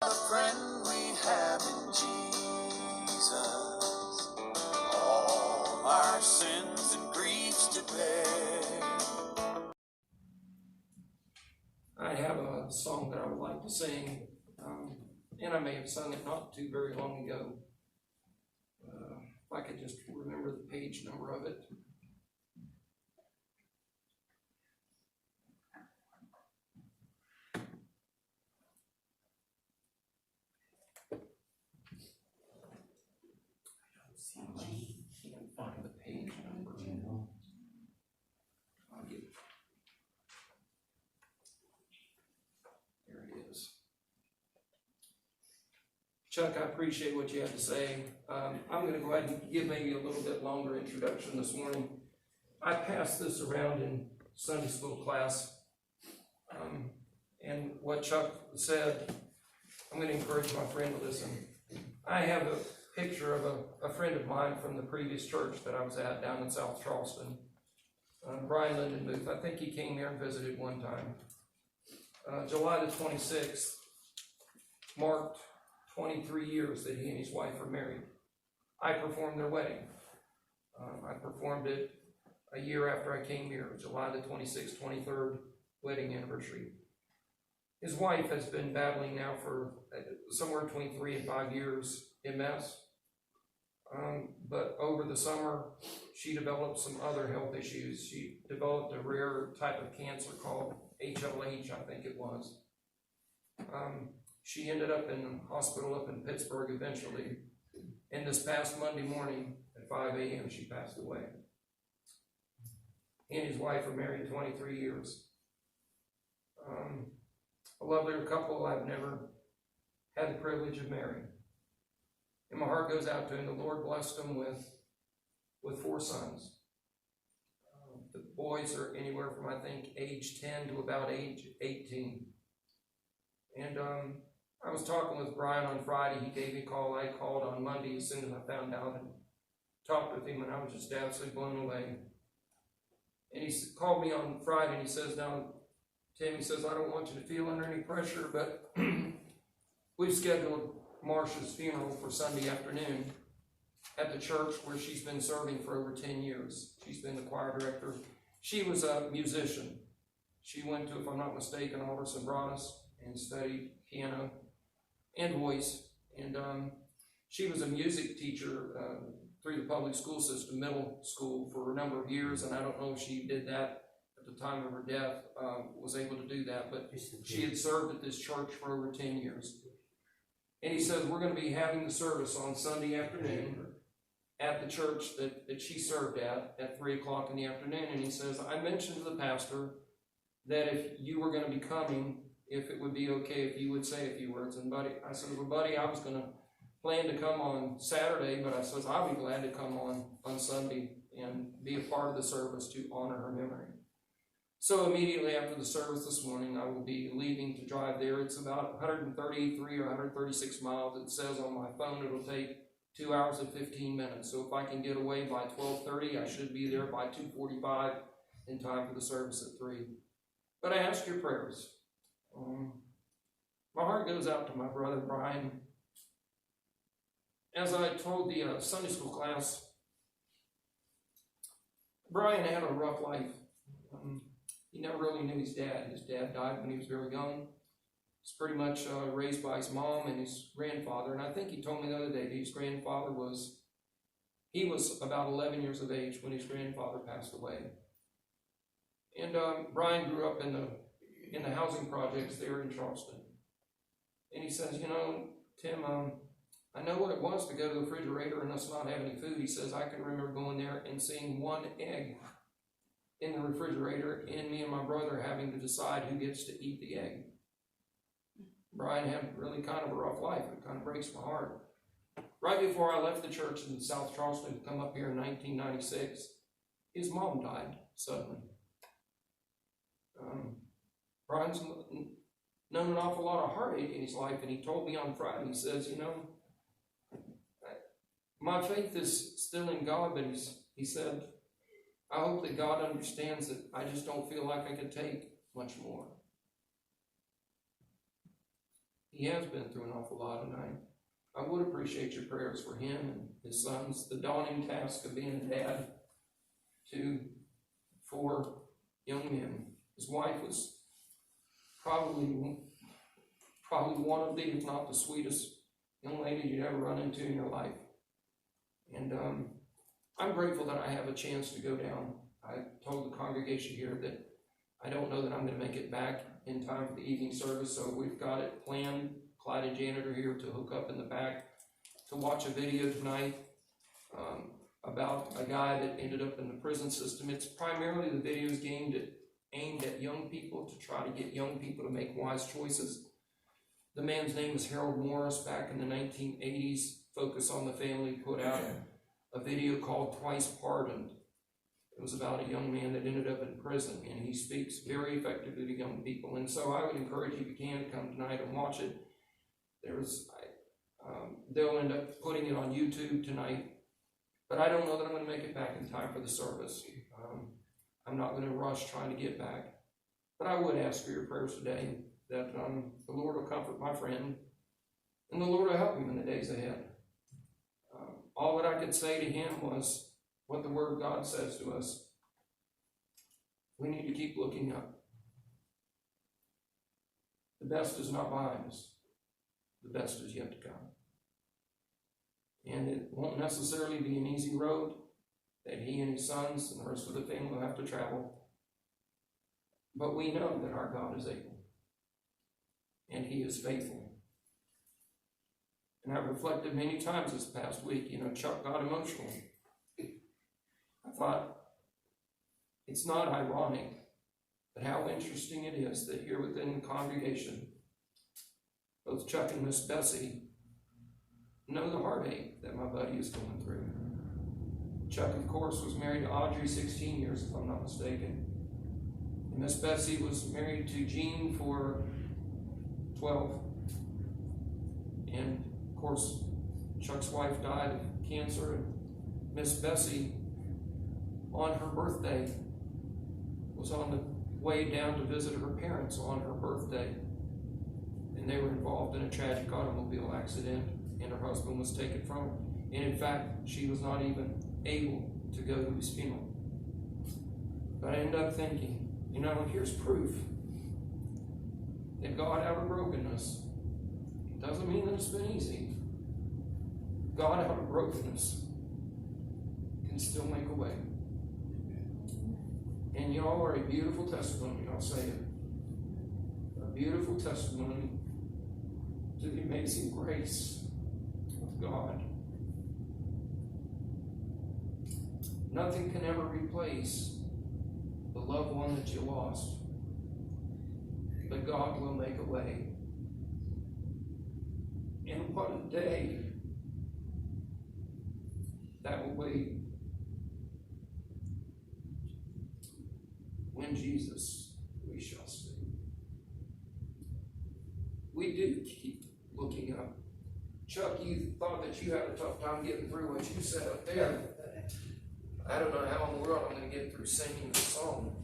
The friend we have in Jesus, all our sins and griefs to bear. I have a song that I would like to sing, and I may have sung it not too very long ago. If I could just remember the page number of it. Can't find the page number. I'll get it. There it is. Chuck, I appreciate what you have to say. I'm going to go ahead and give maybe a little bit longer introduction this morning. I passed this around in Sunday school class, and what Chuck said, I'm going to encourage my friend to listen. I have a picture of a friend of mine from the previous church that I was at down in South Charleston, Brian Linden Booth. I think he came here and visited one time. July the 26th marked 23 years that he and his wife were married. I performed their wedding. I performed it a year after I came here, July the 26th, 23rd wedding anniversary. His wife has been battling now for somewhere between 3 and 5 years MS. But over the summer, she developed some other health issues. She developed a rare type of cancer called HLH, I think it was. She ended up in the hospital up in Pittsburgh eventually. And this past Monday morning at 5 a.m., she passed away. He and his wife are married 23 years. A lovely couple I've never had the privilege of marrying. And my heart goes out to him. The Lord blessed them with 4 sons. The boys are anywhere from, I think, age 10 to about age 18. And I was talking with Brian on Friday. He gave me a call. I called on Monday as soon as I found out and talked with him, and I was just absolutely blown away. And he called me on Friday, and he says, now, Tim, he says, I don't want you to feel under any pressure, but we've scheduled Marcia's funeral for Sunday afternoon at the church where she's been serving for over 10 years. She's been the choir director. She was a musician. She went to, if I'm not mistaken, Alderson Broadus and studied piano and voice. And she was a music teacher through the public school system, middle school, for a number of years. And I don't know if she did that at the time of her death, was able to do that. But she had served at this church for over 10 years. And he says, we're going to be having the service on Sunday afternoon at the church that she served at 3 o'clock in the afternoon. And he says, I mentioned to the pastor that if you were going to be coming, if it would be okay if you would say a few words. And buddy, I said, well, buddy, I was going to plan to come on Saturday, but I says, I'll be glad to come on Sunday and be a part of the service to honor her memory. So immediately after the service this morning, I will be leaving to drive there. It's about 133 or 136 miles. It says on my phone it'll take 2 hours and 15 minutes. So if I can get away by 12:30, I should be there by 2:45 in time for the service at 3. But I ask your prayers. My heart goes out to my brother Brian. As I told the Sunday school class, Brian had a rough life. He never really knew his dad. His dad died when he was very young. He was pretty much raised by his mom and his grandfather. And I think he told me the other day that his grandfather was about 11 years of age when his grandfather passed away. And Brian grew up in the housing projects there in Charleston. And he says, you know, Tim, I know what it was to go to the refrigerator and us not have any food. He says, I can remember going there and seeing one egg in the refrigerator and me and my brother having to decide who gets to eat the egg. Brian had really kind of a rough life. It kind of breaks my heart. Right before I left the church in South Charleston to come up here in 1996, his mom died suddenly. Brian's known an awful lot of heartache in his life, and he told me on Friday, he says, you know, my faith is still in God, but he said, I hope that God understands that I just don't feel like I could take much more. he has been through an awful lot, and I would appreciate your prayers for him and his sons. The daunting task of being a dad to 4 young men. His wife was probably one of the, if not the sweetest young lady you'd ever run into in your life. And I'm grateful that I have a chance to go down. I told the congregation here that I don't know that I'm going to make it back in time for the evening service, so we've got it planned. Clyde and Janet are here to hook up in the back to watch a video tonight about a guy that ended up in the prison system. It's primarily the videos aimed at young people to try to get young people to make wise choices. The man's name is Harold Morris. Back in the 1980s, Focus on the Family put out a video called Twice Pardoned. It was about a young man that ended up in prison, and he speaks very effectively to young people. And so I would encourage you, if you can, to come tonight and watch it. They'll end up putting it on YouTube tonight, but I don't know that I'm going to make it back in time for the service. I'm not going to rush trying to get back, but I would ask for your prayers today that the Lord will comfort my friend, and the Lord will help him in the days ahead. All that I could say to him was what the Word of God says to us. We need to keep looking up. The best is not behind us. The best is yet to come. And it won't necessarily be an easy road that he and his sons and the rest of the family will have to travel. But we know that our God is able. And he is faithful. And I've reflected many times this past week. Chuck got emotional. I thought, it's not ironic, but how interesting it is that here within the congregation, both Chuck and Miss Bessie know the heartache that my buddy is going through. Chuck, of course, was married to Audrey 16 years, if I'm not mistaken. And Miss Bessie was married to Gene for 12. And, of course, Chuck's wife died of cancer, and Miss Bessie, on her birthday, was on the way down to visit her parents on her birthday. And they were involved in a tragic automobile accident, and her husband was taken from her. And in fact, she was not even able to go to his funeral. But I ended up thinking, here's proof that God, out of brokenness, doesn't mean that it's been easy. God, out of brokenness, can still make a way. And y'all are a beautiful testimony, I'll say it. A beautiful testimony to the amazing grace of God. Nothing can ever replace the loved one that you lost. But God will make a way. And what a day that will be when Jesus we shall see. We do keep looking up. Chuck, you thought that you had a tough time getting through what you said up there. I don't know how in the world I'm going to get through singing this song.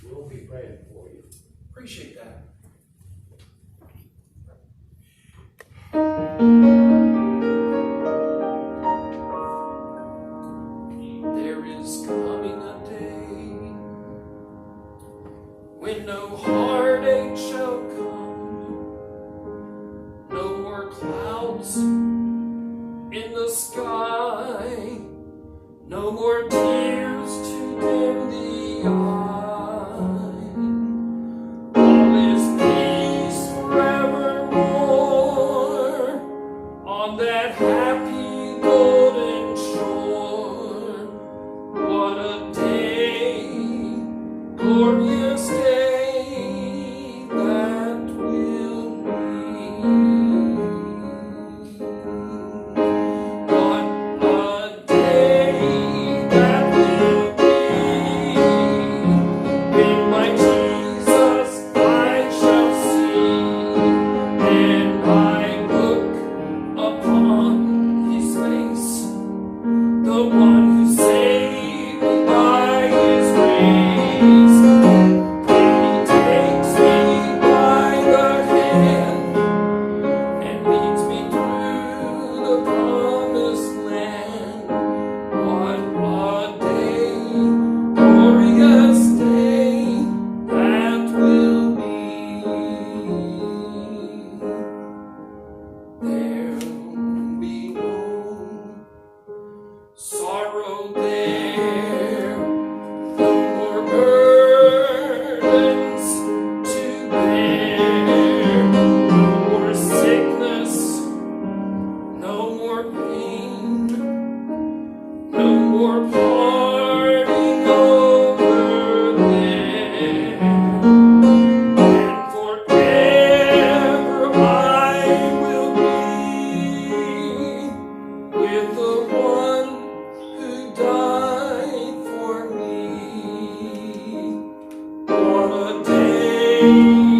We'll be praying for you. Appreciate that. There is coming a day when no heartache shall come, no more clouds in the sky, no more tears to dim the eye. All is peace forevermore on that happy golden shore. What a day, glorious day that will be. What a day that day.